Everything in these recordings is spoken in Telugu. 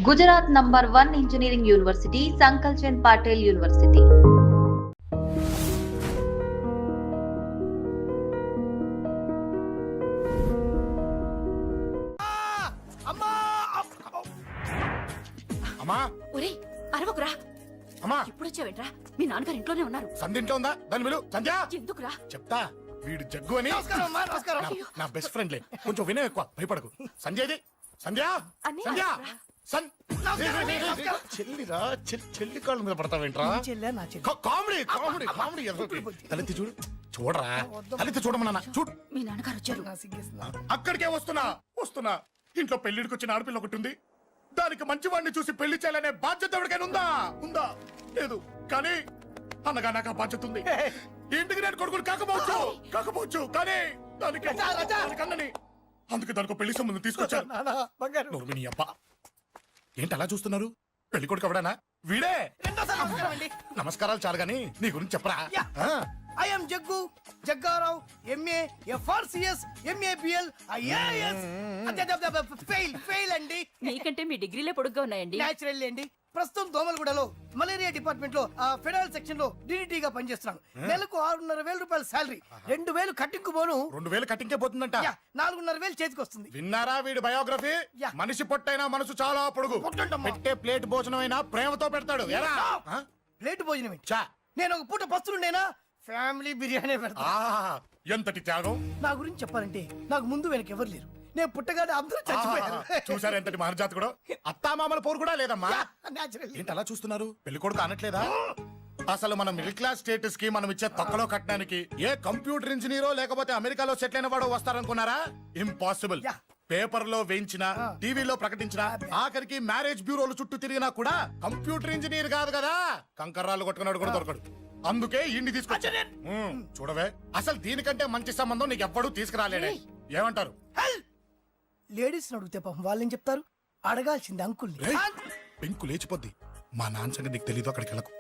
Gujarat number 1 engineering university Sankalchand Patil university. అమ్మా ఒరే అరవకురా. అమ్మా ఇప్పుడు వచ్చావేంట్రా? మీ నాన్నగారు ఇంట్లోనే ఉన్నారు. సంధ్య ఇంట్లో ఉందా? దాని విలు. సంధ్య ఎందుకురా? చెప్తా. వీడు జగ్గు అని నా బెస్ట్ ఫ్రెండ్లే. కొంచెం వినయం ఎక్కువ, భయపడకు. సంధ్యది సంధ్య సంధ్య చెల్లిరా. చెల్లి కాళ్ళ మీద పడతావేంట్రా? Comedy comedy comedy. తలెత్తి చూడు. చూడరా, తలెత్తి చూడమన్నా. చూడు, మీ నాన్నగారు వచ్చారు. అక్కడికే వస్తున్నా. ఇంట్లో పెళ్లిడికి వచ్చిన ఆడపిల్ల ఒకటి ఉంది. దానికి మంచివాడిని చూసి పెళ్లి చేయాలనే బాధ్యత ఎవరికైనా ఉందా? లేదు. కానీ అన్నగా నాకు ఆ బాధ్యత ఉంది. ఇంటికి నేను కొడుకుని కాకపోవచ్చు కానీ దానికి అన్నని. అందుకే దానికి పెళ్లి సంబంధం తీసుకొచ్చాను. నీ అబ్బా ఏంటి అలా చూస్తున్నారు? పెళ్లి కొడుకు ఎవడానా? వీడే. నమస్కారాలు చాలు గాని నీ గురించి చెప్పరా. I am Jaggu, Jaggarao, MA, FRCS, MABL, IAS. Fail అండి. మీకంటే మీ డిగ్రీలే పొడుగ్గా ఉన్నాయండి. న్యాచురల్ అండి. ప్రస్తుతం దోమలగూడలో మలేరియా డిపార్ట్మెంట్ లో ఫెడరల్ సెక్షన్ లో DDT గా పనిచేస్తున్నాను. నెలకు 6,500 రూపాయల సాలరీ, 2,000 కట్టింగ్ పోను. 2,000 కట్టింకే పోతుందంట. 4,500 చేతికి వస్తుంది. విన్నారా వీడి బయోగ్రఫీ? మనిషి పొట్టైనా మనసు చాలా పొడుగు. పెట్టే ప్లేట్ భోజనం అయినా ప్రేమతో పెడతాడు. ప్లేట్ భోజనం ఏంటి? నేను ఒక పూట పస్తులుండేనా? ఫ్యామిలీ బిర్యానీ పెడతా. ఎంతటి త్యాగం! నా గురించి చెప్పాలంటే నాకు ముందు వెనక ఎవరు లేరు. నేను పుట్టగానే అందరూ చచ్చిపోయారు. చూసారు ఎంతటి మహర్జాత్ కూడా. అత్తామామల పోరు కూడా లేదమ్మా. ఏంటి అలా చూస్తున్నారు? పెళ్లి కొడుకు అనట్లేదా? అసలు మన మిడిల్ క్లాస్ స్టేటస్ కి మనం ఇచ్చే తక్కువలో కట్టడానికి ఏ కంప్యూటర్ ఇంజనీరో లేకపోతే అమెరికాలో సెటిల్ అయిన వాడు వస్తారనుకున్నారా? ఇంపాసిబుల్. పేపర్ లో వేయించిన, టీవీలో ప్రకటించిన, ఆఖరికి మ్యారేజ్ బ్యూరోలు చుట్టూ తిరిగినా కూడా కంప్యూటర్ ఇంజనీర్ కాదు కదా. కంకర్రాలు కొట్టుకున్నాడు కూడా దొరకడు. అందుకే ఇండి తీసుకొచ్చా. చూడవే, అసలు దీనికంటే మంచి సంబంధం నీకు ఎవ్వడూ తీసుకురాలేడే. ఏమంటారు? లేడీస్ అడిగితే పాపం వాళ్ళేం చెప్తారు? అడగాల్సింది అంకుల్. పెంకు లేచిపోద్ది. మా నాన్న సంగతి నీకు తెలీదు. అక్కడికి వెళ్ళకు.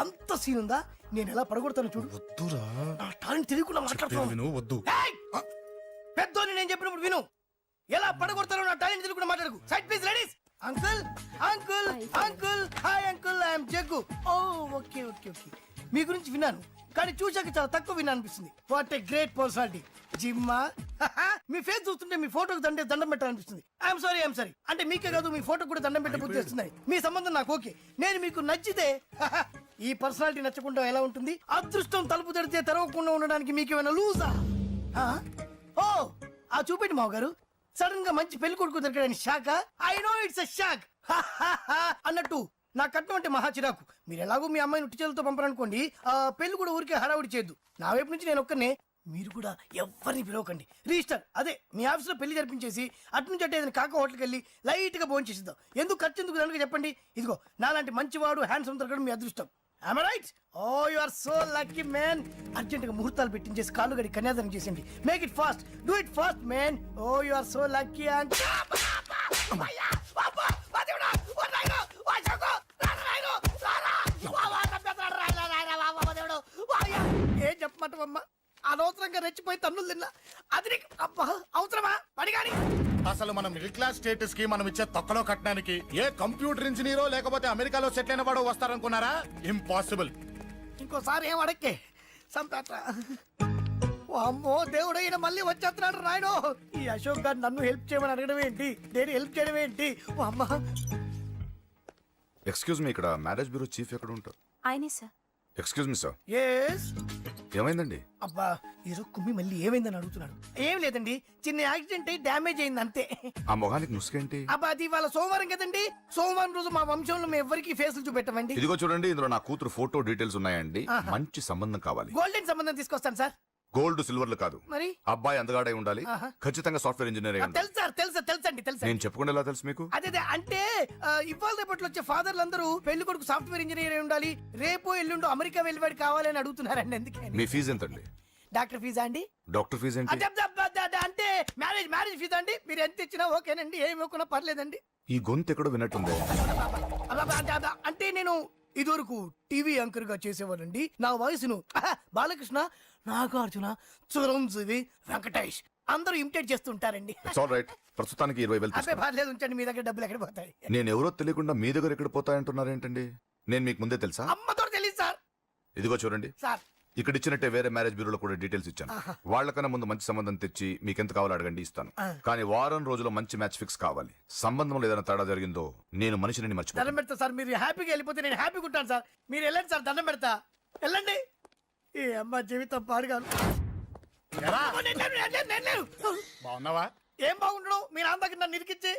అంత సీన్ ఉందా? నేను ఎలా పడగొడతాను చూడు. వద్దురా, నా టాలెంట్ తెలియకుండా మాట్లాడుతున్నావు. విను, వద్దు. పెద్దోని నేను చెప్పినప్పుడు విను. ఎలా పడగొడతారో నా టాలెంట్ తెలియకుండా మాట్లాడకు. Side please ladies. Uncle uncle uncle hi uncle, I'm Jaggu. Oh okay okay okay. మీ గురించి విన్నాను కానీ చూశాక చాలా తక్కువ విన్నా అనిపిస్తుంది. What a great personality. జిమ్మా, మీ ఫేస్ చూస్తుంటే మీ ఫోటోకి దండం పెట్టాలనిపిస్తుంది. ఐఎమ్ సారీ అంటే మీకే కాదు, మీ ఫోటో కూడా దండం పెట్టే బుద్ధి వస్తున్నాయి. మీ సంబంధం నాకు ఓకే. నేను మీకు నచ్చితే ఈ పర్సనాలిటీ నచ్చకుండా ఎలా ఉంటుంది? అదృష్టం తలుపు తెరితే తెరవకుండా ఉండడానికి మీకేమైనా లూజా? ఓ ఆ చూపెట్టి మావ గారు. సడన్ గా మంచి పెళ్లి కొడుకు దొరికాడని shock. I know it's a shock అన్నట్టు నా కట్నం అంటే మహా చిరాకు. మీరు ఎలాగో మీ అమ్మాయిని ఉట్టి చేతులతో పంపరనుకోండి, పెళ్లి కూడా ఊరికే హడావుడి చేయొద్దు. నా వైపు నుంచి నేను ఒక్కనే. మీరు కూడా ఎవరిని పిలవకండి. రిజిస్టర్ అదే మీ ఆఫీస్లో పెళ్లి జరిపించేసి అటు నుంచి అంటే ఏదైనా కాక హోటల్కి వెళ్ళి లైట్ గా భోజనం చేసిద్దాం. ఎందుకు ఖర్చు ఎందుకు దానికి చెప్పండి. ఇదిగో నాలాంటి మంచివాడు హ్యాండ్సమ్ దొరకడం మీ అదృష్టం. Am I right? Oh, you are so lucky, man. Urgent గా ముహూర్తాలు పెట్టించేసి కాళ్ళు గడి కన్యాదానం చేసింది. Make it fast. Do it fast, man. Oh, you are so lucky. And ఏం చెప్పమంటావమ్మా? అనవసరంగా రెచ్చిపోయి తన్నులు తిన్నా. అది అబ్బా అవసరమా? పడిగాని అసలు మన మిడిల్ క్లాస్ స్టేటస్ కి మనం ఇచ్చే తక్కువలో కట్టడానికి ఏ కంప్యూటర్ ఇంజనీరో లేకపోతే అమెరికాలో సెటిల్ అయిన వాడు వస్తారనుకున్నారా? ఇంపాసిబుల్. ఇంకోసారి ఏం అడక్కే సంపేట. అమ్మో దేవుడు, ఈయన మళ్ళీ వచ్చేస్తున్నాడు రాయడు. ఈ అశోక్ గారు నన్ను హెల్ప్ చేయమని అడగడం ఏంటి? నేను హెల్ప్ చేయడం ఏంటి? అమ్మ ఎక్స్క్యూజ్ మీ, ఇక్కడ మ్యారేజ్ బ్యూరో చీఫ్ ఎక్కడ ఉంటారు? ఆయనే sir. Excuse me sir. Yes. ఏమైందండి? అబ్బా ఈరోజు కుమ్మి మళ్ళీ ఏమైందని అడుగుతున్నాడు. ఏం లేదండి, చిన్న యాక్సిడెంట్ అయి డ్యామేజ్ అయింది అంతే. ఆ మొగానికి ముసుకేంటి? అబ్బా అది ఇవాళ సోమవారం కదండి. సోమవారం రోజు మా వంశంలో మేము ఎవరికి ఫేసులు చూపెట్టమండి. ఇదిగో చూడండి, ఇందులో నా కూతురు ఫోటో డీటెయిల్స్ ఉన్నాయండి. మంచి సంబంధం కావాలి. గోల్డెన్ సంబంధం తీసుకొస్తాను సార్. గోల్డ్ సిల్వర్లు కాదు, మరి అబ్బాయి అందగాడై ఉండాలి. ఖచ్చితంగా సాఫ్ట్వేర్ ఇంజనీర్ అయి ఉండాలి. తెలుసండి. నేను చెప్పకుండా ఎలా తెలుసు మీకు? అదే అంటే ఇవాళ రేపట్లో వచ్చే ఫాదర్లు అందరూ పెళ్లి కొడుకు సాఫ్ట్వేర్ ఇంజనీర్ అయి ఉండాలి, రేపు ఎల్లుండో అమెరికా వెళ్ళివాడు కావాలని అడుగుతున్నారండి. ఎందుకే? మీ ఫీజు ఎంతండి? డాక్టర్ ఫీజా అండి? డాక్టర్ ఫీజు ఏంటి? అంటే మ్యారేజ్ ఫీజా అండి. మీరు ఎంత ఇచ్చినా ఓకేనండి, ఏమి ఇవ్వకున్నా పర్లేదండి. ఈ గొంతు ఎక్కడో విన్నట్టుంది. అంటే నేను ఇదివరకు టీవీ యాంకర్ గా చేసేవాడండి. నా వయసును బాలకృష్ణ, నాగార్జున, చిరంజీవి, వెంకటేష్ అందరూ ఇమిటేట్ చేస్తుంటారండి. ఆల్ రైట్, ప్రస్తుతానికి 20,000 అబ్బే తీసుకోండి. పర్లేదు, ఉంచండి. మీ దగ్గర డబ్బులు ఎక్కడ పోతాయి? నేను ఎవరో తెలియకుండా మీ దగ్గర ఎక్కడ పోతాయంటున్నారేంటండి? నేను మీకు ముందే తెలుసా? అమ్మతో తెలియదు సార్. ఇదిగో చూడండి, సార్ ఇక్కడ ఇచ్చినట్టే వేరే మ్యారేజ్ బ్యూరోలో కూడా డీటెయిల్స్ ఇచ్చాను. వాళ్ళకన్నా ముందు మంచి సంబంధం తెచ్చి మీకు ఎంత కావాలో అడగండి, ఇస్తాను. కానీ వారం రోజుల్లో మంచి మ్యాచ్ ఫిక్స్ కావాలి. సంబంధంలో ఏదైనా తేడా జరిగిందో నేను మనిషిని దండం మర్చిపోతాను. పెడతా సార్. మీరు హ్యాపీగా వెళ్ళిపోతే నేను హ్యాపీగా ఉంటాను సార్. మీరు వెళ్ళండి సార్, దండం పెడతా. వెళ్ళండి. ఈ అమ్మ జీవితం పాడుగాను. ఎరా, నేను లేను. బాగున్నావా? ఏం బాగుండడం? మీ నాన్న దగ్గర నన్ను ఇరికిచ్చి.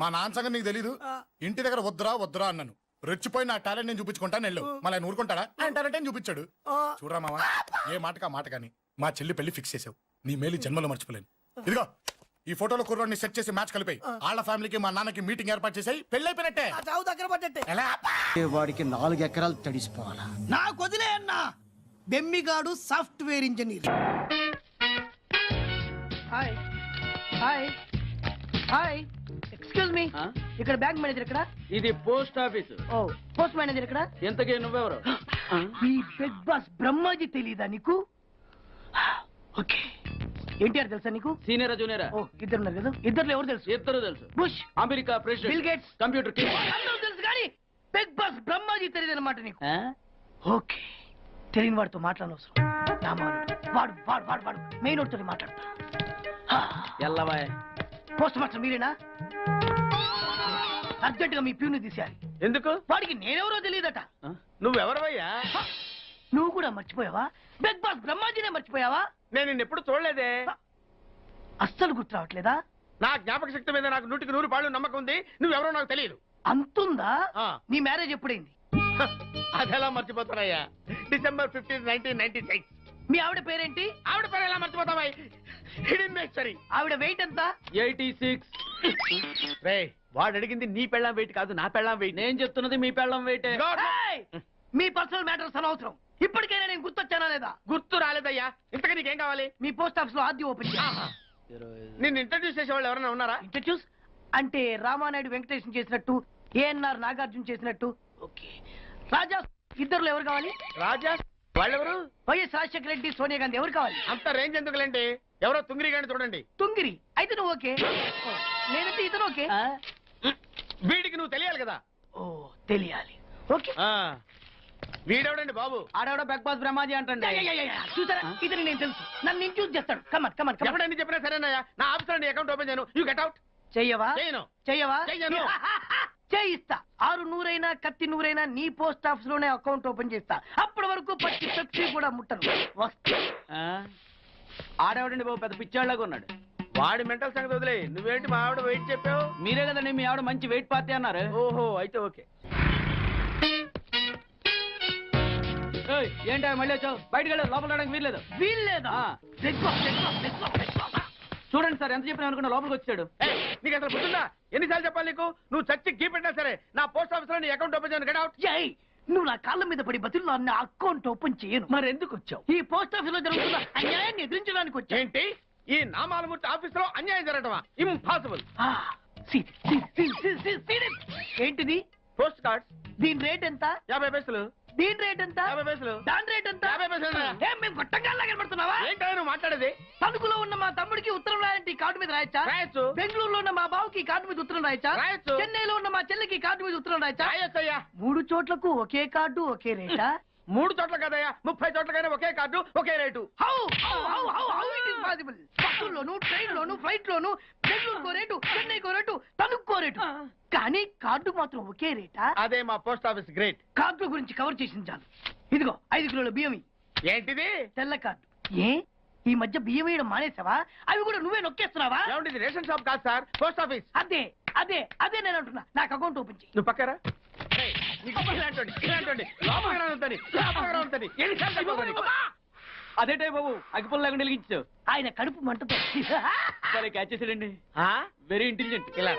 మా నాన్న సంగతి నీకు తెలీదు. ఇంటి దగ్గర వద్దురా వద్దురా అన్నాను. రెచ్చిపోయి నా టాలెంట్ నేను చూపించుకుంటాను వెళ్ళు. మళ్ళీ ఆయన ఊరుకుంటాడా? ఆయన టాలెంట్ అని చూపించాడు. చూడరా మావా, ఏ మాటకా మాట కానీ మా చెల్లి పెళ్లి ఫిక్స్ చేసావు. నీ మేలు జన్మలో మర్చిపోలేను. ఇదిగో ఈ ఫోటోలో కుర్రోడిని సెట్ చేసి మ్యాచ్ కలిపాయి. వాళ్ళ ఫ్యామిలీకి మా నాన్నకి మీటింగ్ ఏర్పాటు చేసాయి. పెళ్లి అయిపోయినట్టే. ఆ చావు దగ్గర పడ్డట్టే. ఎలా? వాడికి 4 ఎకరాలు తడిసిపోవాలా? నాకు వదిలే అన్నా. బెమ్మిగాడు software engineer. Hi hi hi, excuse me, ఇక్కడ బ్యాంక్ మేనేజర్ ఇక్కడ? ఇది post office. Oh, post manager ఇక్కడ? ఎంతకీ నువ్వెవరు? ఈ బిగ్ బాస్ బ్రహ్మాజీ తెలీదా నీకు? ఓకే, ఎన్టీఆర్ తెలుసా నీకు? సీనియరా జూనియరా? ఓ, ఇద్దరు ఉన్నారు కదా. ఇద్దరు ఎవరు తెలుసు? ఇద్దరు తెలుసు. Bush, America bill president, gates, computer king. అందరూ తెలుసు కానీ బిగ్ బాస్ బ్రహ్మాజీ తెలియదు అనమాట నీకు. ఓకే, తెలియని వాడితో మాట్లాడనవసరం. వాడు వాడు వాడు వాడు మెయిన్ వాడితో మాట్లాడతా. ఎల్లవాయ్. పోస్ట్ మాస్టర్ మీరేనా? అర్జెంట్ గా మీ ప్యూని తీసేయాలి. ఎందుకు? వాడికి నేనెవరో తెలియదట. నువ్వెవరవయ్యా? నువ్వు కూడా మర్చిపోయావా? బిగ్ బాస్ బ్రహ్మాజీనే మర్చిపోయావా? నేను నిన్నెప్పుడు చూడలేదే. అస్సలు గుర్తు రావట్లేదా? నా జ్ఞాపక శక్తి మీద నాకు 100కి 100 పాళ్ళు నమ్మకం ఉంది. నువ్వెవరో నాకు తెలియదు. అంతుందా? ఆ. నీ మ్యారేజ్ ఎప్పుడైంది? అదెలా మర్చిపోతానయ్యా? December 15, 1996. మీ ఆవిడ పేరేంటి? ఆవిడ పేరు ఎలా మర్చిపోతావా? హిడెన్మేశ్వరి. ఆవిడ వెయిట్ ఎంత? 86. రే, వాడు అడిగింది నీ పెళ్ళాం వెయిట్ కాదు, నా పెళ్ళాం వెయిట్. నేను చెప్తున్నది మీ పెళ్ళాం వెయిట్. ఏయ్! మీ పర్సనల్ మ్యాటర్స్ అనవసరం. ఇప్పటికైనా నేను గుర్తొచ్చానా లేదా? గుర్తు రాలేదయ్యా. ఇంతగా నీకేం కావాలి? మీ పోస్ట్ ఆఫీస్ లో ఆద్యం ఓపెన్ చేయాలి. నిన్ను ఇంట్రడ్యూస్ చేసే వాళ్ళు ఎవరైనా ఉన్నారా? ఇంట్రడ్యూస్ అంటే రామానాయుడు వెంకటేశం చేసినట్టు, ఏఎన్ఆర్ నాగార్జున చేసినట్టు. ఓకే, రాజా ఇద్దరులో ఎవరు కావాలి? రాజా వాళ్ళెవరు? వైఎస్ రాజశేఖర రెడ్డి, సోనియా గాంధీ ఎవరు కావాలి? అంత రేంజ్ ఎందుకులేండి, ఎవరో తుంగిరి గాని చూడండి. తుంగిరి అయితే నువ్వు ఓకే, నేనంటే ఇతను ఓకే. వీడికి నువ్వు తెలియాలి కదా. ఓ, తెలియాలి. ఓకే, వీడెవడండి బాబు? ఆడవిడ బిగ్ బాస్ బ్రహ్మాజీ అంటే చూసారా, ఇతని నేను తెలుసు. నన్ను ఇంట్రడ్యూస్ చేస్తాడు. Come on come on come on. ఎప్పుడైనా చెప్పినా సరేనయ్యా, నా ఆఫీస్ లో అకౌంట్ ఓపెన్ చేయను. You get out. చెయ్యవా? చేయను. చెయ్యవా? చెయ్యను. చేయిస్తా. 6 నూరైనా కత్తి నూరైనా నీ పోస్ట్ ఆఫీస్ లోనే అకౌంట్ ఓపెన్ చేస్తా. అప్పటి వరకు పచ్చి పెప్సీ కూడా ముట్టను. వస్తా. ఆడేవాడండి బాబు, పెద్ద పిచ్చాళ్ళగా ఉన్నాడు. వాడి మెంటల్ సంగతి వదిలే. నువ్వేంటి మా ఆవిడ వెయిట్ చెప్పావు? మీరే కదండి మీ ఆవిడ మంచి వెయిట్ పార్టీ అన్నారు. ఓహో, అయితే ఓకే. ఏంటో మళ్ళీ వచ్చావు? బయటకు వెళ్ళదు, లోపల రావడానికి వీల్లేదు. వీల్లేదా? చూడండి సార్, ఎంత చెప్పినా అనుకున్నా లోపలికి వచ్చాడు. నీకు అసలు గుర్తుందా? ఎన్నిసార్లు చెప్పాలి నీకు? నువ్వు చచ్చి గీ పెట్టినా సరే నా పోస్ట్ ఆఫీస్ లో నీ అకౌంట్ ఓపెన్ చేయను. Get out. ఏయ్, నువ్వు నా కాళ్ళ మీద పడి బతులు నా అకౌంట్ ఓపెన్ చేయను. మరి ఎందుకు వచ్చావు? ఈ పోస్ట్ ఆఫీస్ లో జరుగుతున్న అన్యాయాన్ని ఎదిరించడానికి వచ్చా. ఏంటి? ఈ నామాలమూర్తి ఆఫీస్ లో అన్యాయం జరగటమా? ఇంపాసిబుల్. ఏంటిది? Post cards. దీని రేట్ ఎంత? 50 పైసలు. దీని రేట్ ఎంత? 50 పైసలు. దాని రేట్ ఎంత? 50 పైసలు. ఏం మేము గొట్టంగా కనబడుతున్నావా? ఏంటో నువ్వు మాట్లాడేది? తణుకులో ఉన్న మా తమ్ముడికి ఉత్తరం రాయంటే ఈ కార్డు మీద రాయచ్చా? రాయొచ్చు. బెంగళూరులో ఉన్న మా బావుకి ఈ కార్డు మీద ఉత్తరం రాయచ్చా? రాయొచ్చు. చెన్నైలో ఉన్న మా చెల్లికి ఈ కార్డు మీద ఉత్తరం రాయచ్చా? రాయొచ్చయ్యా. 3 చోట్లకు ఒకే కార్డు ఒకే రేటా? 3 చోట్ల కదయ్యా, 30 చోట్లకైనా ఒకే కార్డు ఒకే rate. How it is possible? బస్సుల్లోను, ట్రైన్ లోను, ఫ్లైట్ లోను బెంగళూరుకో రేటు, చెన్నైకో రేటు, తణుక్కో రేటు, కానీ కార్డు మాత్రం ఒకే రేటా? అదే మా పోస్ట్ ఆఫీస్ గ్రేట్. కార్డు గురించి కవర్ చేసింది చాలు. ఇదిగో 5 కిలోల బియ్యం. ఏంటిది? తెల్ల కార్డు. ఏ ఈ మధ్య బియ్యం వేయడం మానేసావా? అవి కూడా నువ్వే నొక్కేస్తున్నావా? ఏమండి, రేషన్ షాప్ కాదు సార్, పోస్ట్ ఆఫీస్. అదే అదే అదే నేను అంటున్నా. నాకు అకౌంట్ ఓపెన్ చేయి. నువ్వు పక్కరా. అదేటే బాబు, అగ్గిపుల్ల లేకుండా వెలిగించావు. ఆయన కడుపు మంటతో క్యాచ్ చేసాడండి. Very intelligent. ఇలా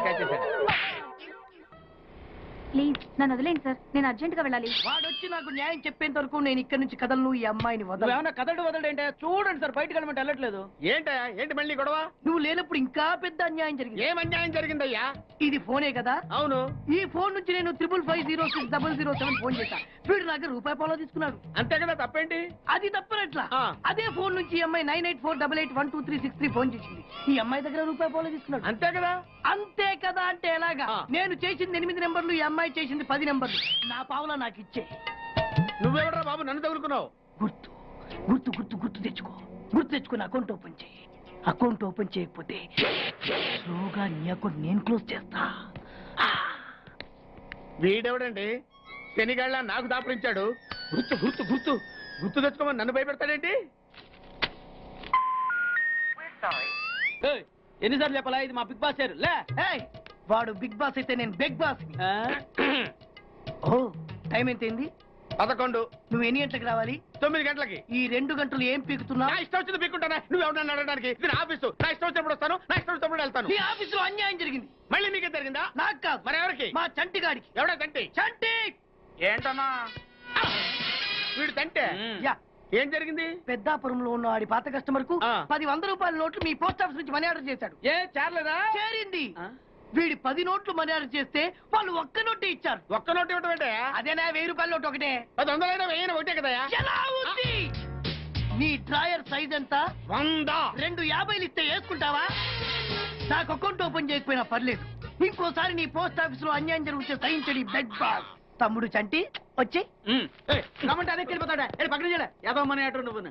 క్యాచ్ చేశాడు. ప్లీజ్ నన్ను వదిలేండి సార్, నేను అర్జెంట్ గా వెళ్ళాలి. వాడొచ్చి నాకు న్యాయం చెప్పేంత వరకు నేను ఇక్కడి నుంచి కదలను. ఈ అమ్మాయిని వదలను. ఏమన్నా కదలడు వదలడు చూడండి సార్, బయటకు వెళ్ళమంటే వెళ్ళట్లేదు. ఏంటయ్యా, ఏంటి మళ్ళీ గొడవ? నువ్వు లేనప్పుడు ఇంకా పెద్ద అన్యాయం జరిగింది. ఏం అన్యాయం జరిగిందయ్యా? ఇది ఫోనే కదా? అవును. ఈ ఫోన్ నుంచి నేను 555060007 ఫోన్ చేశా. వీడు నాకు ₹1 తీసుకున్నాడు. అంతే కదా, తప్పేంటి? అది తప్పనట్లా. ఆ. అదే ఫోన్ నుంచి ఈ అమ్మాయి 9848812363 ఫోన్ చేసింది. ఈ అమ్మాయి దగ్గర ₹1 తీసుకున్నాడు. అంతే కదా. అంతే కదా అంటే ఎలాగా? ఆ. నేను చేసింది 8 నెంబర్లు, ఈ అమ్మాయి చేసింది 10 నెంబర్లు. నా పావులా నాకు ఇచ్చే. నువ్వెవడరా బాబు నన్ను తగులుకున్నావు? గుర్తు గుర్తు గుర్తు గుర్తు తెచ్చుకో. గుర్తు తెచ్చుకుని అకౌంట్ ఓపెన్ చేయి. అకౌంట్ ఓపెన్ చేయకపోతే స్లోగా నీ అకౌంట్ నేను క్లోజ్ చేస్తా. వీడెవడండి శనిగాళ్ళ నాకు దాపరించాడు? గుర్తు గుర్తు గుర్తు గుర్తు తెచ్చుకోమని నన్ను భయపెడతాడేంటి? ఏయ్, ఎన్నిసార్లు చెప్పాలా, ఇది మా బిగ్ బాస్ సార్ లే. ఏయ్, వాడు బిగ్ బాస్ అయితే నేను బిగ్ బాస్. ఓ, టైం ఎంతైంది? 11. నువ్వు ఎన్ని గంటలకు రావాలి? 9 గంటలకి. ఈ 2 గంటలు ఏం పీకుతున్నా? నా ఇష్టం వచ్చింది పీక్కుంటానా? నువ్వు ఎవడన్నా అడగడానికి? ఇది నా ఆఫీసు. నా ఇష్టం వచ్చినప్పుడు వస్తాను, నా ఇష్టం వచ్చినప్పుడు వెళ్తాను. నీ ఆఫీసులో అన్యాయం జరిగింది. మళ్ళీ మీకే జరిగిందా? నాకు కాదు, మరి ఎవరికి? మా చంటి గాడికి. ఎవడా తంటి? చంటి! ఏంటన్నా వీడు తంటే? యా, ఏం జరిగింది? పెద్దాపురంలో ఉన్న వాడి పాత కస్టమర్ కు ఆ. 10 100 నోట్లు మీ పోస్ట్ ఆఫీస్ నుంచి మనీ ఆర్డర్ చేశాడు. ఏ చేరలేదా? చేరింది. ఆ? వీడి 10 నోట్లు మనీ ఆర్డర్ చేస్తే వాళ్ళు ఒక్క నోటే ఇచ్చారు. ఒక్క నోటు ఇవ్వటం ఏంటే? అదేనా ₹1000 నోట్ ఒకటే. 100 వెయ్యి ఒకటే కదయా? ఎలా ఉంది? నీ డ్రాయర్ సైజ్ ఎంత? 100. 2 50 ఇస్తే వేసుకుంటావా? నాకు అకౌంట్ ఓపెన్ చేయకపోయినా పర్లేదు. ఇంకోసారి నీ పోస్ట్ ఆఫీస్ లో అన్యాయం జరిగితే సహించడి బెగ్ బాస్. తమ్ముడు చంటి వచ్చి రమ్మంటే అదే వెళ్ళిపోతాడా? పక్కన చేయలే యాదవ్ మనీ ఆటో నువ్వు.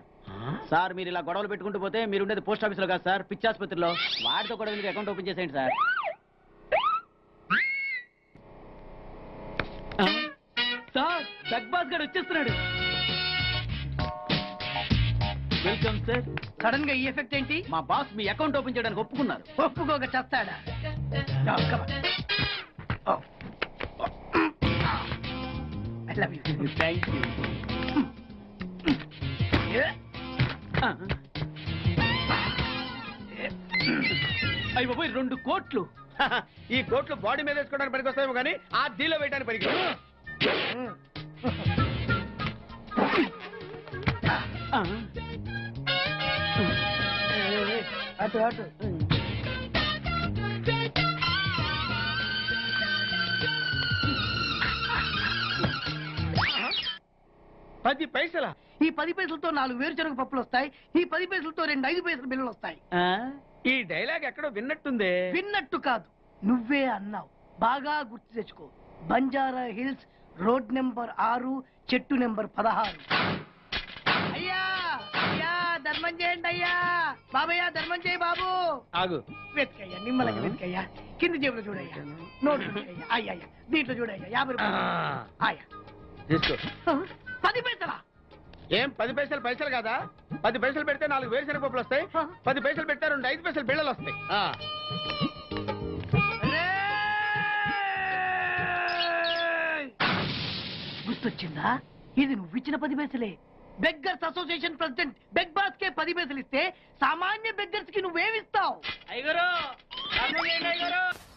సార్ మీరు ఇలా గొడవలు పెట్టుకుంటూ పోతే మీరు ఉండేది పోస్ట్ ఆఫీస్ లో కాదు సార్, పిచ్చి ఆసుపత్రిలో. వాడితో కూడా మీరు అకౌంట్ ఓపెన్ చేసేయండి సార్. సార్ బెగ్ బాస్ గారు వచ్చేస్తున్నాడు. Welcome sir. సడన్ గా ఈ ఎఫెక్ట్ ఏంటి? మా బాస్ మీ అకౌంట్ ఓపెన్ చేయడానికి ఒప్పుకున్నారు. ఒప్పుకోక చేస్తాడా? I love you. Thank you. అయ్యి బాబోయ్, 2 కోట్లు. ఈ కోట్లు బాడీ మీద వేసుకోవడానికి పనికి వస్తాయేమో కానీ ఆ డీలో వేయడానికి పనికి. అటు అటు. పది పైసలా? ఈ 10 పైసలతో 4 వేరుశనగ పప్పులు వస్తాయి. ఈ 10 పైసలతో 2 5 పైసల బిల్లులు వస్తాయి. ఈ డైలాగ్ ఎక్కడో విన్నట్టుంది. విన్నట్టు కాదు, నువ్వే అన్నావు. బాగా గుర్తు తెచ్చుకో. బంజారా హిల్స్, రోడ్ నెంబర్ 6, చెట్టు నెంబర్ 16. అయ్యా అయ్యా ధర్మం చేయండి అయ్యా. బాబయ్యా ధర్మం చేయి బాబు. ఆగు. వెతికయ్యా, నిమ్మలకి వెతికయ్యా. కింది జేబులో చూడయ్యా. నోట్ చూడయ్యా. అయ్యా అయ్యా, దీంట్లో చూడయ్యా. 50 రూపాయలు. అయ్యా తీసుకో. 10 పైసలా? ఏం 10 పైసలు పైసలు కాదా? 10 పైసలు పెడితే 4 వేరుశనగ పప్పులు వస్తాయి. 10 పైసలు పెడితే 2 5 పైసలు బిళ్ళలు వస్తాయి. గుర్తొచ్చిందా? ఇది నువ్వు ఇచ్చిన 10 పైసలే. Beggars association president beg boss కే 10 పైసలు ఇస్తే సామాన్య బెగ్గర్స్ కి నువ్వేమిస్తావు?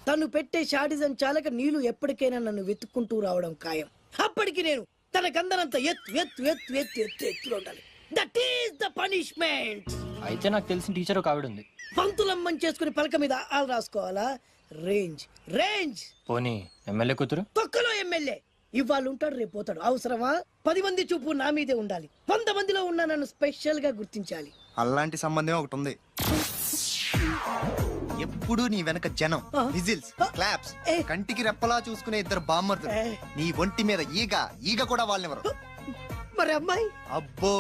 తను పెట్టే షాడిజం చాలక నీళ్లు ఎప్పటికైనా నన్ను వెతుక్కుంటూ రావడం ఖాయం. అప్పటికి నేను తనకందనంత ఎత్తులో ఉండాలి. That is the punishment. అయితే నాకు తెలిసిన టీచర్ ఒక ఆవిడ ఉంది. పంతులమ్మని చేసుకుని పలక మీద ఆలు రాసుకోవాలా? Range range. పోనీ ఎమ్మెల్యే కూతురు? తొక్కలో ఎమ్మెల్యే. ఇవాళ ఉంటాడు, రేపు పోతాడు. అవసరమా? 10 మంది చూపు నా మీదే ఉండాలి. 100 మందిలో ఉన్న నన్ను స్పెషల్ గా గుర్తించాలి. అలాంటి సంబంధం ఒకటి ఉంది. ఎప్పుడు నీ వెనక జనం, విజిల్స్, క్లాప్స్, కంటికి రెప్పలా చూసుకునే 2 బామ్మర్దులు. నీ ఒంటి మీద ఈగ కూడా వాళ్ళెవరు. మరి అమ్మాయి? అబ్బో,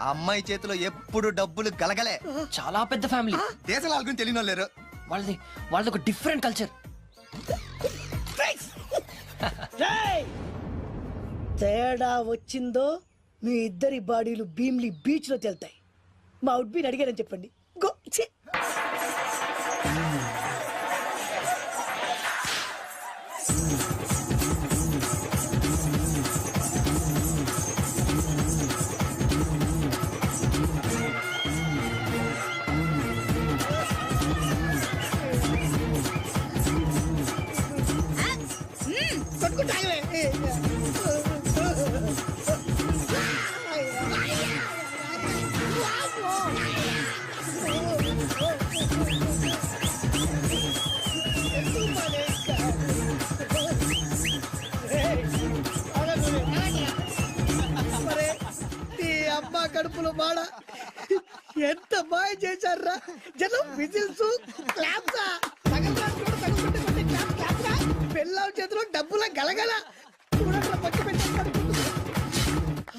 ఆ అమ్మాయి చేతిలో ఎప్పుడు డబ్బులు గలగలే. చాలా పెద్ద ఫ్యామిలీ. దేశాల గురించి తెలియని లేరు. వాళ్ళది ఒక డిఫరెంట్ కల్చర్. తేడా వచ్చిందో మీ ఇద్దరి బాడీలు భీమ్లీ బీచ్ లో తేలుతాయి. మా ఉడ్బీని అడిగారని చెప్పండి. గో. కొట్టుకుంటా ఆగవే. అబ్బా కడుపులో బాడ ఎంత బాగా చేశారా జనం విజిల్స్ క్లాప్సా పిల్లల చేతిలో డబ్బుల గలగల చూడట్లా పచ్చి పెట్టి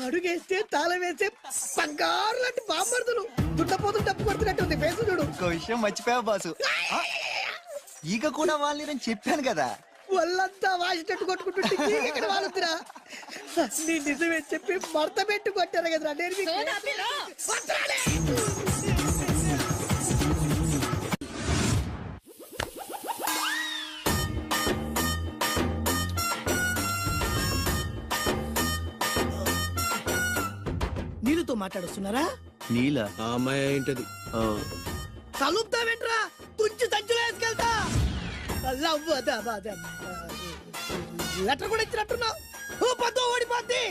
అడుగేస్తే తాళం వేసే బంగారు లాంటి బాంబర్దులు దుట్టపోతు డబ్బు కొడుతున్నట్టుంది ఫేసు చూడు. ఇంకో విషయం మర్చిపోయావు బాసు, ఈగ కూడా వాళ్ళని నేను చెప్పాను కదా. వాళ్ళంతా వాసినట్టు కొట్టుకుంటుంటే ఇక్కడ వాళ్ళురా నీ నిజమే చెప్పి మడత పెట్టి కొట్టారు కదరా నేను నీళ్ళతో మాట్లాడుస్తున్నారా? నీల ఆ అమ్మాయి ఏంటది? కలుపుతావేంట్రా తుంచి సంచులో వేసుకెళ్తా. లెటర్ కూడా ఇచ్చినట్టున్నావు. పద్దు ఓడిపోద్ది.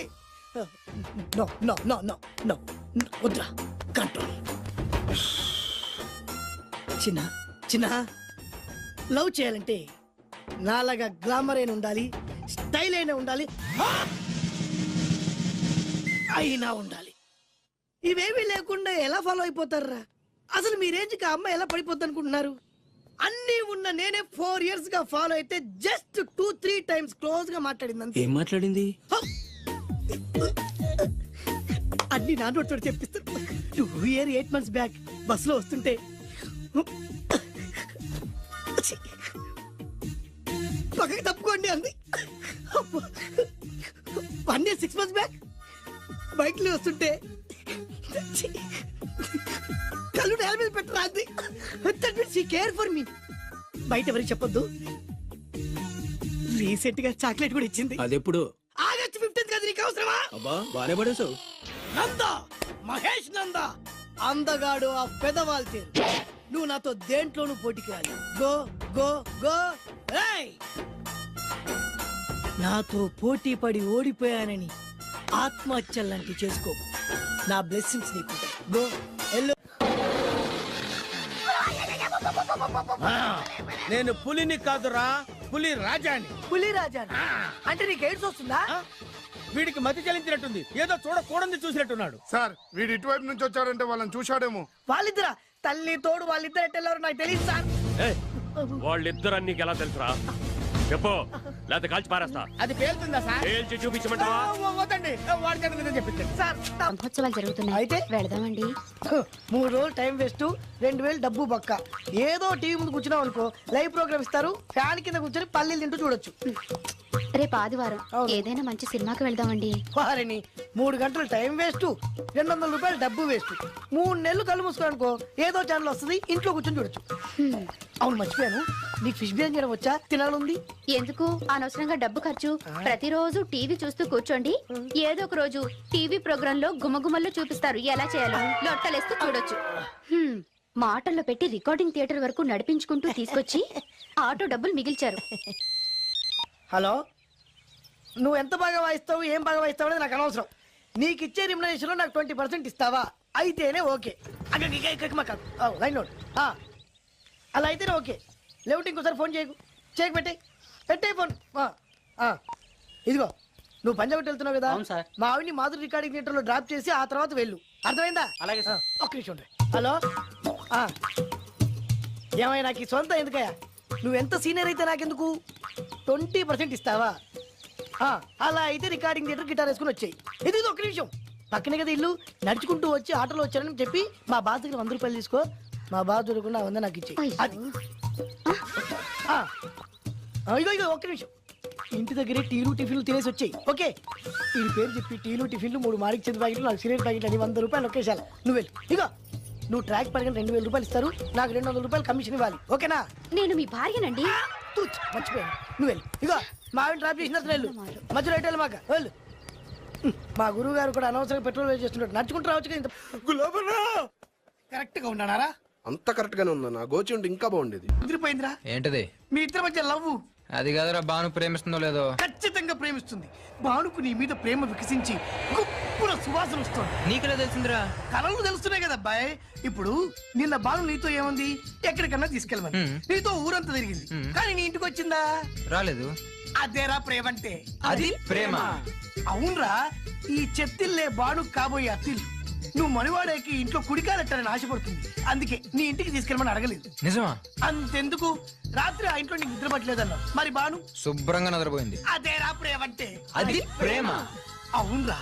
No no no no no వద్దురా కంట్రోల్. చిన్న చిన్న లవ్ చేయాలంటే నాలాగా గ్లామర్ అయినా ఉండాలి, స్టైల్ అయినా ఉండాలి, అయినా ఉండాలి. ఇవేమీ లేకుండా ఎలా ఫాలో అయిపోతారా? అసలు మీ రేంజ్కి ఆ అమ్మాయి ఎలా పడిపోద్ది అనుకుంటున్నారు? అన్ని ఉన్న నేనే 4 years గా ఫాలో అయితే జస్ట్ 2-3 times క్లోజ్ గా మాట్లాడింది. ఏం మాట్లాడింది? అన్ని నా నోట్ చెప్పిస్తాను. 2 years 8 months బ్యాక్ బస్సులో వస్తుంటే పక్కకి తప్పుకోండి అంది. 1 year 6 months బ్యాక్ బైక్ లో వస్తుంటే కళ్ళు నేల మీద పెట్టరా అంది. Care for me. బయట ఎవరికి చెప్పొద్దు. రీసెంట్ గా చాక్లెట్ కూడా ఇచ్చింది. అదెప్పుడు? ఆగస్ట్ 15th కదా. నీకు అవసరమా? అబ్బా బానే పడేసావు. నందా, మహేష్ నందా, అందగాడు ఆ పెదవాల్ తీరు. నువ్వు నాతో దేంట్లోనూ పోటీకి రాలి. Go go go. ఏయ్! నాతో పోటీ పడి ఓడిపోయానని ఆత్మహత్యలాంటి చేసుకో. నా బ్లెస్సింగ్స్ నీకు గో ఎల్లో. నేను పులిని కాదురా, పులి రాజాని. పులి రాజా అంటే నీకు ఎయిడ్స్ వస్తుందా? వీడికి మతి చలించినట్టుంది, ఏదో చూడకూడదు చూసినట్టున్నాడు. సార్ వీడు ఇటువైపు నుంచి వచ్చాడంటే వాళ్ళని చూశాడేమో. వాళ్ళిద్దరా? తల్లి తోడు వాళ్ళిద్దరు ఎట్టెళ్ళారు నాకు తెలియదు సార్. వాళ్ళిద్దరు నీకు ఎలా తెలుసురా? చెప్పు, లేకపోతే కాల్చి పారేస్తా. అది పేలుతుందా సార్? పేల్చి చూపించమంటావా? వద్దండి, వాడి చేత చెప్పించండి సార్. మహోత్సవాలు జరుగుతున్నాయి, అయితే వెళదామండి. 3 రోజులు టైం వేస్ట్, 2000 డబ్బు బక్క. ఏదో టీవీ ముందు కూర్చున్నావు అనుకో, లైవ్ ప్రోగ్రామ్ ఇస్తారు, ఫ్యాన్ కింద కూర్చొని పల్లీలు తింటూ చూడొచ్చు. రేపు ఆదివారం ఏదైనా మంచి సినిమాకి వెళ్దామండి. వారిని 3 గంటలు టైం వేస్ట్, 200 రూపాయలు డబ్బు వేస్ట్. 3 నెలలు కళ్ళు మూసుకోనుకో, ఏదో ఛానల్ వస్తుంది, ఇంట్లో కూర్చొని చూడొచ్చు. అవును మర్చిపోయాను, నీకు ఫిష్ బిర్యానీ చేయడం వచ్చా? తినాలుంది. ఎందుకు అనవసరంగా డబ్బు ఖర్చు? ప్రతిరోజు టీవీ చూస్తూ కూర్చోండి, ఏదో ఒక రోజు టీవీ ప్రోగ్రామ్ లో గుమగుమల్లో చూపిస్తారు ఎలా చేయాలో. లొట్టలేస్తూ చూడొచ్చు. మాటల్లో పెట్టి రికార్డింగ్ థియేటర్ వరకు నడిపించుకుంటూ తీసుకొచ్చి ఆటో డబ్బులు మిగిల్చారు. హలో, నువ్వు ఎంత బాగా వాయిస్తావు, ఏం బాగా వాయిస్తావు అనేది నాకు అనవసరం. నీకు ఇచ్చే రిమ్యునరేషన్ లో నాకు 20% ఇస్తావా? అయితేనే ఓకే. Line note. అలా అయితేనే ఓకే. లేవుంటే ఇంకోసారి ఫోన్ చేయకు. పెట్టే ఫోన్. ఇదిగో నువ్వు పంజాబ్ వెళ్తున్నావు కదా, మా ఆవిడ్ని మాధురి రికార్డింగ్ థియేటర్ లో డ్రాప్ చేసి ఆ తర్వాత వెళ్ళు. అర్థమైందా? అలాగే సార్. ఒక్క నిమిషం ఉండు. హలో, ఏమైనా నాకు ఈ సొంత ఎందుకయ్యా? నువ్వు ఎంత సీనియర్ అయితే నాకెందుకు? 20% ఇస్తావా? అలా అయితే రికార్డింగ్ థియేటర్ గిటార్ వేసుకుని వచ్చాయి. ఇది ఒక్క నిమిషం, పక్కనే కదా ఇల్లు. నడుచుకుంటూ వచ్చి ఆటోలో వచ్చానని చెప్పి మా బాస్ దగ్గర 100 రూపాయలు తీసుకో. మా బాస్ దొరకకుండా 100 నాకు ఇచ్చేయి. అది ఇగో ఒక్క నిమిషం. ఇంటి దగ్గరే టీలు టిఫిన్లు తినేసి వచ్చాయి. ఓకే, ఈ పేరు చెప్పి టీలు టిఫిన్లు 3 మారికి చెంది ప్యాకెట్లు, 4 సిగరెట్ ప్యాకెట్లు అని 100 రూపాయలు ఒకేసారి. నువ్వు వెళ్ళు. ఇగో నువ్వు ట్రాక్ పడగానే 2000 రూపాయలు ఇస్తారు, నాకు 200 రూపాయలు కమిషన్ ఇవ్వాలి. ఓకేనా? నేను మీ భార్యనండి. మర్చిపోయాను. నువ్వు వెళ్ళు. ఇగో మా ఆవిడ డ్రాప్ చేసిన వెళ్ళు. మధ్యలో అయితే మాకు వెళ్ళు. మా గురువు గారు కూడా అనవసరంగా పెట్రోల్ వేస్ట్ చేస్తున్నాడు. నడుచుకుంటూ రావచ్చు. ఇంత కరెక్ట్ గా ఉన్నారా? అంత కరెక్ట్ గానే ఉందా? నా గోచి ఉంటే ఇంకా బాగుండేది. కుదిరిపోయిందిరా. ఏంటది? మీ ఇద్దరి మధ్య లవ్ అది కాదురా బాను ప్రేమిస్తుందో లేదో. ఖచ్చితంగా ప్రేమిస్తుంది. బానుకు నీ మీద ప్రేమ వికసించి గుప్పున సువాసన వస్తుంది. నీకెలా తెలిసిందిరా? కలలు తెలుస్తున్నాయి కదా అబ్బాయి. ఇప్పుడు నిన్న బాను నీతో ఏముంది, ఎక్కడికన్నా తీసుకెళ్ళమని నీతో ఊరంతా తిరిగింది, కానీ నీ ఇంటికి వచ్చిందా? రాలేదు. అదేరా ప్రేమ అంటే. అది ప్రేమ. అవునరా, ఈ చెత్తిల్లే బాను కాబోయే అత్తిల్లు. నువ్వు మనివాడేకి ఇంట్లో కుడికాలెట్టాలని ఆశపడుతుంది, అందుకే నీ ఇంటికి తీసుకెళ్ళమని అడగలేదు. నిజమా? అంతెందుకు, రాత్రి ఆ ఇంట్లో నీకు నిద్ర పట్టలేదన్నా, మరి బాను శుభ్రంగా నిద్రపోయింది. అదేరా ప్రేమ అంటే. అది ప్రేమ. అవునరా,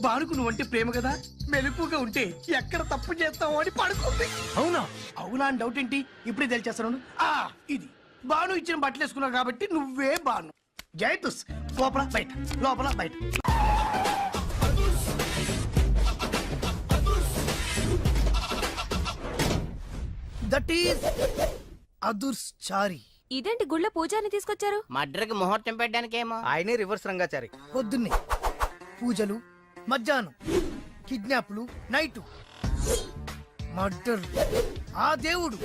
బానుకు నువ్వంటే ప్రేమ కదా, మెలుపుగా ఉంటే ఎక్కడ తప్పు చేస్తావు అని పడుకుంది. అవునా? అవునా అని డౌట్ ఏంటి, ఇప్పుడే తెలిచేస్తాను. ఇది బాను ఇచ్చిన బట్టలు వేసుకున్నావు కాబట్టి నువ్వే బాను. జైతుస్ లోపల బయట, లోపల బయట. దట్ ఈస్ అదుర్స్ చారి. ఇదేంటి గుళ్ళ పూజాని తీసుకొచ్చారు? మడ్రకి ముహూర్తం పెట్టడానికేమో. ఆయనే రివర్స్ రంగాచారి. పొద్దున్నే పూజలు, మధ్యాహ్నం కిడ్నాప్లు, నైటు మర్డర్. ఆ దేవుడు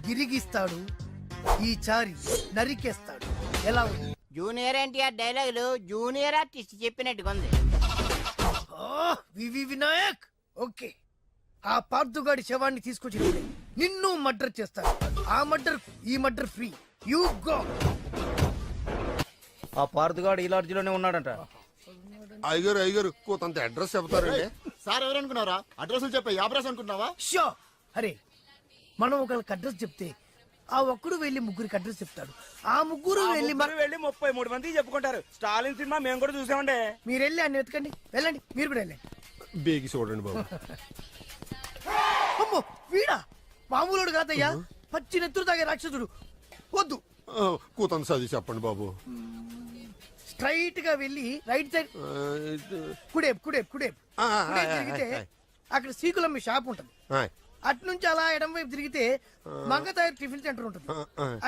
గిరిగిస్తాడు, ఈ చారి నరికేస్తాడు. ఎలా ఉంది? జూనియర్ ఎన్టీఆర్ డైలాగులు జూనియర్ ఆర్టిస్ట్ చెప్పినట్టుగా ఉంది. వివి వినాయక్. ఓకే, ఆ పార్థుగాడి శవాన్ని తీసుకొచ్చినప్పుడే నిన్ను మర్డర్ చేస్తాడు. ఆ మర్డర్ ఈ మర్డర్ ఫ్రీ. You go. ఆ పార్థగాడు ఈ లాడ్జిలోనే ఉన్నాడంట. అయ్యగారు కొంత అడ్రస్ చెప్తారండి. సార్ ఎవరనుకున్నారా? అడ్రస్ చెప్పే అడ్రస్ అనుకున్నావా? షో. అరే, మనం ఒకరికి అడ్రస్ చెప్తే ఆ ఒక్కడు వెళ్ళి ముగ్గురికి అడ్రస్ చెప్తాడు. ఆ ముగ్గురు వెళ్ళి 33 మంది చెప్పుకుంటారు. స్టాలిన్ సినిమా మేము కూడా చూసామండి. మీరు వెళ్ళి అన్ని వెతకండి. వెళ్ళండి, మీరు కూడా వెళ్ళండి. బేగి చూడండి బాబు. అమ్మో, వీడా? మామూలుడు కాదయ్యా, పచ్చి నెత్తురు తాగే రాక్షసుడు. వద్దు, కూతంత చదివి చెప్పండి బాబు. స్ట్రైట్ గా వెళ్ళి రైట్ సైడ్ కుడేపు కుడేపు కుడేపు కుడేపు తిరిగితే అక్కడ శ్రీకులమ్మి షాప్ ఉంటుంది. అటు నుంచి అలా ఎడం వైపు తిరిగితే మంగతాయర్ టిఫిన్ సెంటర్ ఉంటుంది.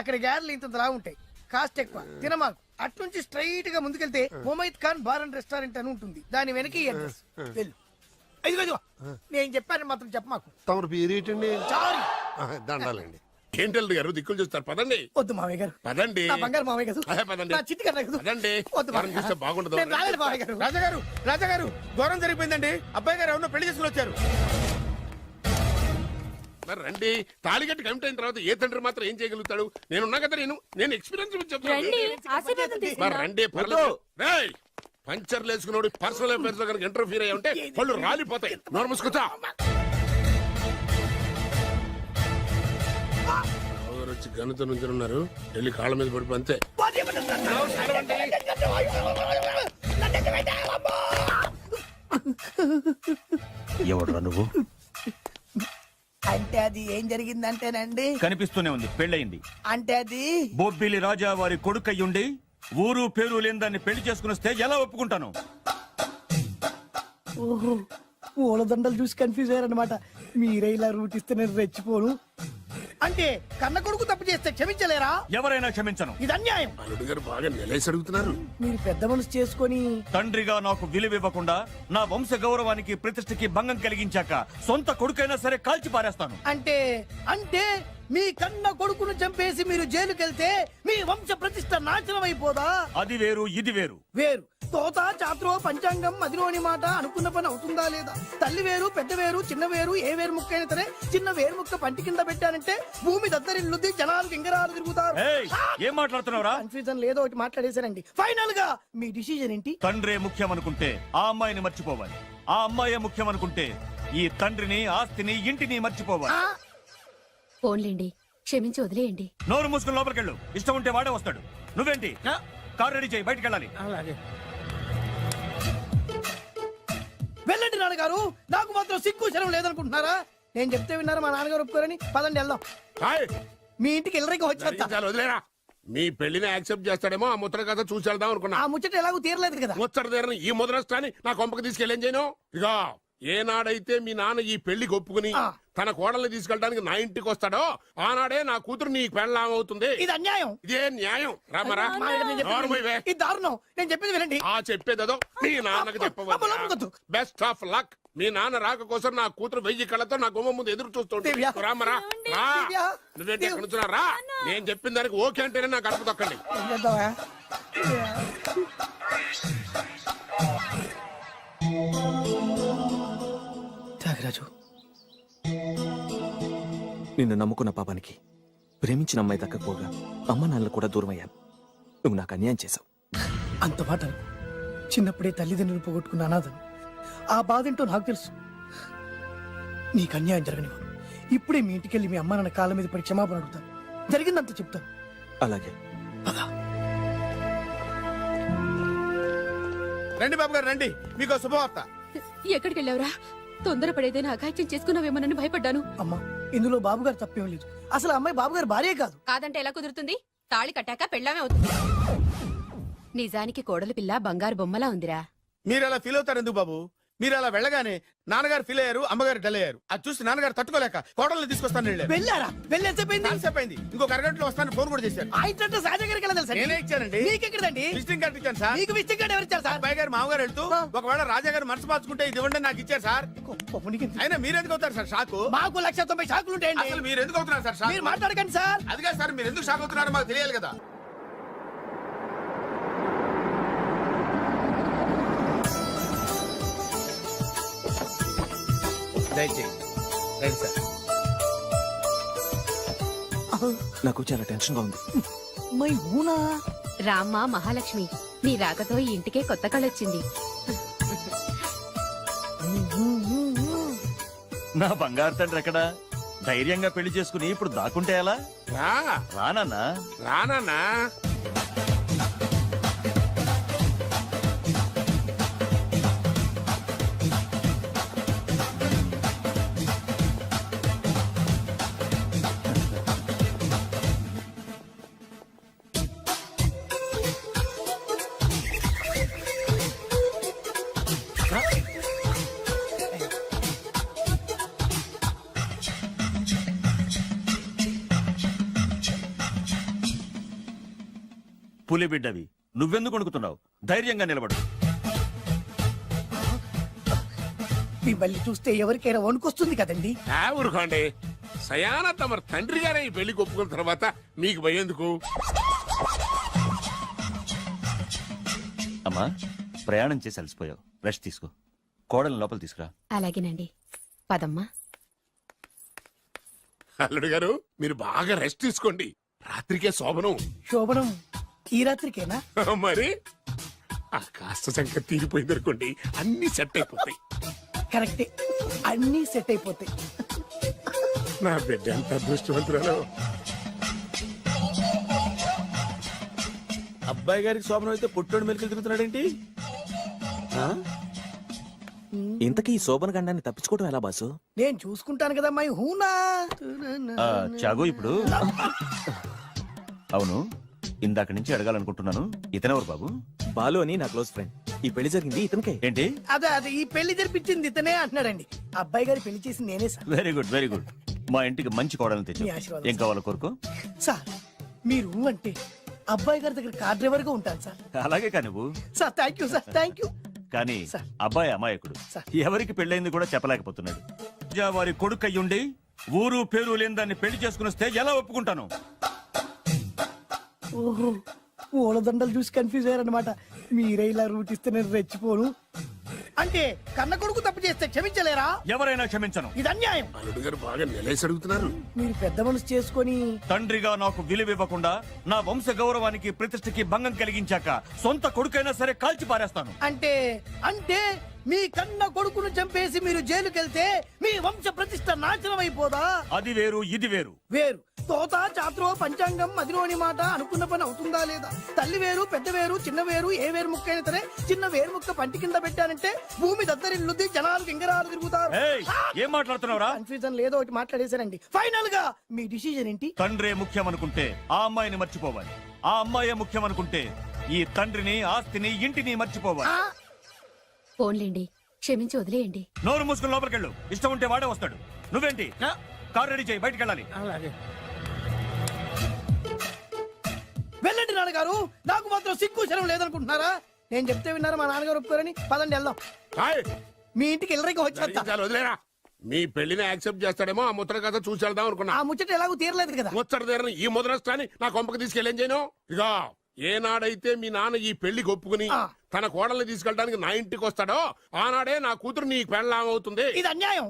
అక్కడ గ్యారెలు ఇంత లా ఉంటాయి, కాస్ట్ ఎక్కువ, తినమాకు. అటు నుంచి స్ట్రైట్ గా ముందుకెళ్తే మొమైద్ ఖాన్ బార్ అండ్ రెస్టారెంట్ అని ఉంటుంది. దాని వెనక ఈ అడ్రస్. వెళ్ళు. ఇదిగో నేను చెప్పాను మాత్రం చెప్పమాకు. తమరు పేరేటండి? చారి. దండాలండి. ఏంటల్లి గారు దిక్కులు చూస్తారు, పదండి. వద్దు మామయ్య గారు, పదండి. నా బంగారు మామయ్య గారు, పదండి. నా చిట్టి గారు వద్దు మనం చూస్తే బాగుండదు. నేను రాలేదు మామయ్య గారు. రాజాగారు ఘోరం జరిగిపోయిందండి. అబ్బాయి గారు ఎవరినో పెళ్లి చేసుకుని వచ్చారు. మరి రండి. తాళిగట్టి కమిట్ అయిన తర్వాత ఏ తండ్రి మాత్రం ఏం చేయగలుగుతాడు? నేనున్నా కదా, నేను ఎక్స్పీరియన్స్ చెప్తాను. మరి రండి, పర్లేదు. రేయ్, పంచర్లు వేసుకున్నాడు పర్సనల్ అఫైర్స్ లో కనుక ఇంటర్ఫీర్ అయ్యి ఉంటే పళ్ళు రాలిపోతాయి. నార్మల్స్ కూర్చో. వచ్చి గనుత నుంచి ఉన్నారు, వెళ్ళి కాళ్ళ మీద పడిపో అంతే. ఎవడ్రా నువ్వు? అంటే అది ఏం జరిగిందంటేనండి, కనిపిస్తూనే ఉంది, పెళ్ళయింది. అంటే అది బొబ్బిలి రాజా వారి కొడుకయ్యుండి ఊరు పేరు లేని దాన్ని పెళ్లి చేసుకుని వస్తే ఎలా ఒప్పుకుంటాను? ఓహో, పూలదండలు చూసి కన్ఫ్యూజ్ అయ్యారనమాట. మీరే ఇలా రూట్ ఇస్తే నేను రెచ్చిపోను. అంటే కన్న కొడుకు తప్పు చేస్తే క్షమించలేరా? ఎవరైనా క్షమించను. ఇది అన్యాయం. అల్లుడు గారు బాగా నిలేసి అడుగుతున్నారు. మీరు పెద్ద మనసు చేసుకొని తండ్రిగా నాకు విలువ ఇవ్వకుండా నా వంశ గౌరవానికి ప్రతిష్టకి భంగం కలిగించాక సొంత కొడుకైనా సరే కాల్చి పారేస్తాను. అంటే అంటే మీ కన్న కొడుకును చంపేసి మీరు జైలుకెళ్తే మీ వంశ ప్రతిష్ట నాశనం అయిపోదా? అది వేరు, ఇది వేరు. వేరు. తోత చాత్రో పంచాంగం మదిలోని మాట అనుకున్న పని అవుతుందా లేదా? తల్లి వేరు, పెద్ద వేరు, చిన్న వేరు, ఏ వేరు ముక్క అయినా సరే చిన్న వేరు ముక్క పంటి కింద పెట్టానంటే భూమి దద్దరిల్లుద్ది, జనాలు గింగరాలు తిరుగుతారు. ఏయ్, ఏం మాట్లాడుతున్నావురా? కన్ఫ్యూజన్ లేదో ఒకటి మాట్లాడేశారండి. ఫైనల్ గా మీ డిసిజన్ ఏంటి? తండ్రే ముఖ్యం అనుకుంటే ఆ అమ్మాయిని మర్చిపోవాలి. ఆ అమ్మాయే ముఖ్యం అనుకుంటే ఈ తండ్రిని, ఆస్తిని, ఇంటిని మర్చిపోవాలి. ఫోన్లేండి, క్షమించి వదిలేయండి. నోరు మూసుకుని లోపలికెళ్ళు. ఇష్టం ఉంటే వాడే వస్తాడు. నువ్వేంటి? కారు రెడీ చేయి, బయటికి వెళ్ళాలి. వెళ్ళండి నాన్నగారు, నాకు మాత్రం సిగ్గు శరం లేదనుకుంటున్నారా? నేను చెప్తే విన్నారా మా నాన్నగారు ఒప్పుకోరని? పదండి వెళ్దాం. మీ ఇంటికి ఎల్లరికి వచ్చేస్తా. వదిలేరా, మీ పెళ్లిని యాక్సెప్ట్ చేస్తాడేమో ఆ ముద్ర కథ చూసి వెళ్దాం అనుకున్నా. ఆ ముచ్చట ఎలాగో తీరలేదు కదా. ముచ్చట తీరని ఈ ముద్రస్తాని నా కొంపకి తీసుకెళ్ళేం చేయను. ఇక ఏనాడైతే మీ నాన్న ఈ పెళ్లికి ఒప్పుకుని తన కోడల్ని తీసుకెళ్ళడానికి నా ఇంటికి వస్తాడో ఆనాడే నా కూతురు నీ పెళ్ళాం అవుతుంది. ఇది అన్యాయం. ఇదే న్యాయం. రామరా, ఇది దారుణం. నేను చెప్పేది వినండి. ఆ చెప్పేదో మీ నాన్నకు చెప్పవచ్చు. Best of luck. మీ నాన్న రాక కోసం నా కూతురు 1000 కళ్ళతో నా గుమ్మ ముందు ఎదురు చూస్తుంటే దివ్య. రామరా రా దివ్య. నువ్వేంటి ఎక్కడ నుంచున్నా? రా నేను చెప్పిన దానికి ఓకే అంటేనే నాకు గడప తొక్కండి. ఏం చేద్దామా? త్యాగరాజు, నిన్ను నమ్ముకున్న పాపానికి ప్రేమించిన అమ్మాయి దక్కకపోగా అమ్మ నాన్నలు కూడా దూరం అయ్యాను. నువ్వు నాకు అన్యాయం చేశావు. అంత మాట అనకు. చిన్నప్పుడే తల్లిదండ్రులు పోగొట్టుకున్న అనాథను. ఆ బాధ ఏంటో నాకు తెలుసు. నీకు అన్యాయం జరగనివ్వను. ఇప్పుడే మీ ఇంటికెళ్ళి మీ అమ్మ నాన్న కాళ్ళ మీద పడి క్షమాపణ అడుగుతాను. జరిగిందంత చెప్తాను. అలాగే. రండి బాబు గారు రండి, మీకు శుభవార్త. ఎక్కడికి వెళ్ళావురా? తొందరపడేదైనా అఘాయిత్యం చేసుకున్నావేమోనని భయపడ్డాను. అమ్మా, ఇందులో బాబు గారు తప్పేం లేదు. అసలు ఆ అమ్మాయి బాబు గారు భార్యే కాదు. కాదంటే ఎలా కుదురుతుంది? తాళి కట్టాక పెళ్ళామే అవుతుంది. నిజానికి కోడలి పిల్ల బంగారు బొమ్మలా ఉందిరా. మీరు అలా ఫీల్ అవుతారు ఎందుకు బాబు? మీరు అలా వెళ్ళగానే నాన్నగారు ఫీల్ అయ్యారు, అమ్మగారు డల్ అయ్యారు. అది చూసి నాన్నగారు తట్టుకోలేక కోడల్ని తీసుకొస్తాను వెళ్ళారు. వెళ్ళారా? వెళ్ళేసేపోయింది. కాసేపోయింది, ఇంకొక అరగంటలో వస్తాను ఫోన్ కూడా చేశారు. ఆ ఇంట్లో సహజ గారికి ఎలా తెలుసా? నేనే ఇచ్చానండి. మీకెక్కడండి? విజిటింగ్ కార్డు ఇచ్చాను సార్. మీకు విజిటింగ్ కార్డు ఎవరు ఇచ్చారు సార్? అబ్బాయి గారు మామగారు వెళ్తూ ఒకవేళ రాజా గారు మనసు మార్చుకుంటే ఇది ఇవ్వండి నాకు ఇచ్చారు సార్. అయినా మీరు ఎందుకు అవుతారు సార్ షాకు? మాకు 190 షాకులు ఉంటాయండి. అసలు మీరు ఎందుకు అవుతున్నారు సార్ షాక్? మీరు మాట్లాడకండి సార్. అదిగా సార్, మీరు ఎందుకు షాక్ అవుతున్నారో మాకు తెలియాలి కదా. దయచేయండి రండి సార్. నాకు చాలా టెన్షన్ గా ఉంది. మై హూనా. రామ్మ మహాలక్ష్మి, నీ రాకతో ఈ ఇంటికే కొత్త కళొచ్చింది. నా బంగారు తండ్రి ఎక్కడా? ధైర్యంగా పెళ్లి చేసుకుని ఇప్పుడు దాక్కుంటే ఎలా? రా రానన్నా. రానన్నా. పులి బిడ్డవి, నువ్వెందుకు వణుకుతున్నావు? ధైర్యంగా నిలబడు. మిమ్మల్ని చూస్తే ఎవరికైనా వణుకొస్తుంది కదండి. ఊరుకోండి, సయాన తమ తండ్రి గారే ఈ పెళ్లి ఒప్పుకున్న తర్వాత మీకు భయందుకు? అమ్మా, ప్రయాణం చేసి అలసిపోయావు, రెస్ట్ తీసుకో. కోడలు లోపల తీసుకురా. అలాగేనండి, పదమ్మా. అల్లుడు గారు, మీరు బాగా రెస్ట్ తీసుకోండి. రాత్రికే శోభనం. శోభనం ఈ రాత్రికేనా? మరి ఆ కాస్త సంఖ్య తీరిపోయింది అనుకోండి, అన్ని సెట్ అయిపోతాయి. కరెక్టే, అన్నీ సెట్ అయిపోతాయి. నా బిడ్డ ఎంత అదృష్టవంతురాలు. అబ్బాయి గారికి శోభనం అయితే పుట్టోడు మెలికలు తిరుగుతున్నాడేంటి? ఇంతకీ ఈ శోభన గండాన్ని తప్పించుకోవడం ఎలా బాసు? నేను చూసుకుంటాను కదా మై హూనా. చాగు ఇప్పుడు. అవును, ఇందాక నుంచి అడగాలనుకుంటున్నాను, ఇతనెవరు బాబు? బాలు అని నా క్లోజ్ ఫ్రెండ్. ఈ పెళ్లి జరిగింది ఇతనికే. ఏంటి? అదే ఈ పెళ్లి జరిపించింది ఇతనే అంటున్నాడండి. అబ్బాయి గారి పెళ్లి చేసింది నేనే sir. Very good, very good. మా ఇంటికి మంచి కోడలు మీ తెచ్చు. ఆశీర్వాదం ఏం కావాలో కోరుకో. సార్ మీరు అంటే అబ్బాయి గారి దగ్గర కార్ డ్రైవర్ గా ఉంటాను సార్. అలాగే కా నువ్వు. Sir thank you sir, thank you. కానీ సార్. అబ్బాయి అమాయకుడు, సార్. ఎవరికి పెళ్ళైంది కూడా చెప్పలేకపోతున్నాడు. వారి కొడుకు అయ్యుండి ఊరు పేరు లేని దాన్ని పెళ్లి చేసుకుని వస్తే ఎలా ఒప్పుకుంటాను? ఓహో, పూలదండలు చూసి కన్ఫ్యూజ్ అయ్యారనమాట. మీరే ఇలా రూట్ ఇస్తే నేను రెచ్చిపోను. అంటే కన్న కొడుకు తప్పు చేస్తే క్షమించలేరా? ఎవరైనా క్షమించను. ఇది అన్యాయం. అల్లుడు గారు బాగా నిలేసి అడుగుతున్నారు. మీరు పెద్ద మనసు చేసుకొని తండ్రిగా నాకు విలువ ఇవ్వకుండా నా వంశ గౌరవానికి ప్రతిష్టకి భంగం కలిగించాక సొంత కొడుకైనా సరే కాల్చి పారేస్తాను. అంటే అంటే మీ కన్న కొడుకును చంపేసి మీరు జైలుకెళ్తే మీ వంశ ప్రతిష్ట నాశనం అయిపోదా? అది వేరు, ఇది వేరు. వేరు. తోత చాత్రో పంచాంగం మదిలోని మాట అనుకున్న పని అవుతుందా లేదా? తల్లి వేరు, పెద్ద వేరు, చిన్న వేరు, ఏ వేరు ముక్క అయినా సరే చిన్న వేరు ముక్క పంటి కింద పెట్టానంటే భూమి దద్దరిల్లుద్ది, జనాలు గింగరాలు తిరుగుతారు. ఏయ్, ఏం మాట్లాడుతున్నావురా? కన్ఫ్యూజన్ లేదో ఒకటి మాట్లాడేశారండి. ఫైనల్ గా మీ డిసిజన్ ఏంటి? తండ్రే ముఖ్యం అనుకుంటే ఆ అమ్మాయిని మర్చిపోవాలి. ఆ అమ్మాయే ముఖ్యం అనుకుంటే ఈ తండ్రిని, ఆస్తిని, ఇంటిని మర్చిపోవాలి. ఫోన్లేండి, క్షమించి వదిలేయండి. నోరు మూసుకుని లోపలికెళ్ళు. ఇష్టం ఉంటే వాడే వస్తాడు. నువ్వేంటి? కార్ రెడీ చేయి, బయటికి వెళ్ళాలి. అలాగే. వెళ్ళండి నాన్నగారు, నాకు మాత్రం సిగ్గు శరం లేదనుకుంటున్నారా? నేను చెప్తే విన్నారా మా నాన్నగారు ఒప్పుకోరని? పదండి వెళ్దాం. హాయ్, మీ ఇంటికి ఎల్లరికి వచ్చేస్తా. చాలు వదిలేరా. మీ పెళ్లిని యాక్సెప్ట్ చేస్తాడేమో ఆ ముద్ర కథ చూసి వెళ్దాం అనుకున్నా. ఆ ముచ్చట ఎలాగో తీరలేదు కదా. ముచ్చట తీరని ఈ ముద్రష్టాన్ని నా కొంపకి తీసుకెళ్ళేం చేయను. ఇక ఏనాడైతే మీ నాన్న ఈ పెళ్లికి ఒప్పుకుని తన కోడల్ని తీసుకెళ్ళడానికి నా ఇంటికి వస్తాడో ఆనాడే నా కూతురు నీ పెళ్ళామవుతుంది. ఇది అన్యాయం.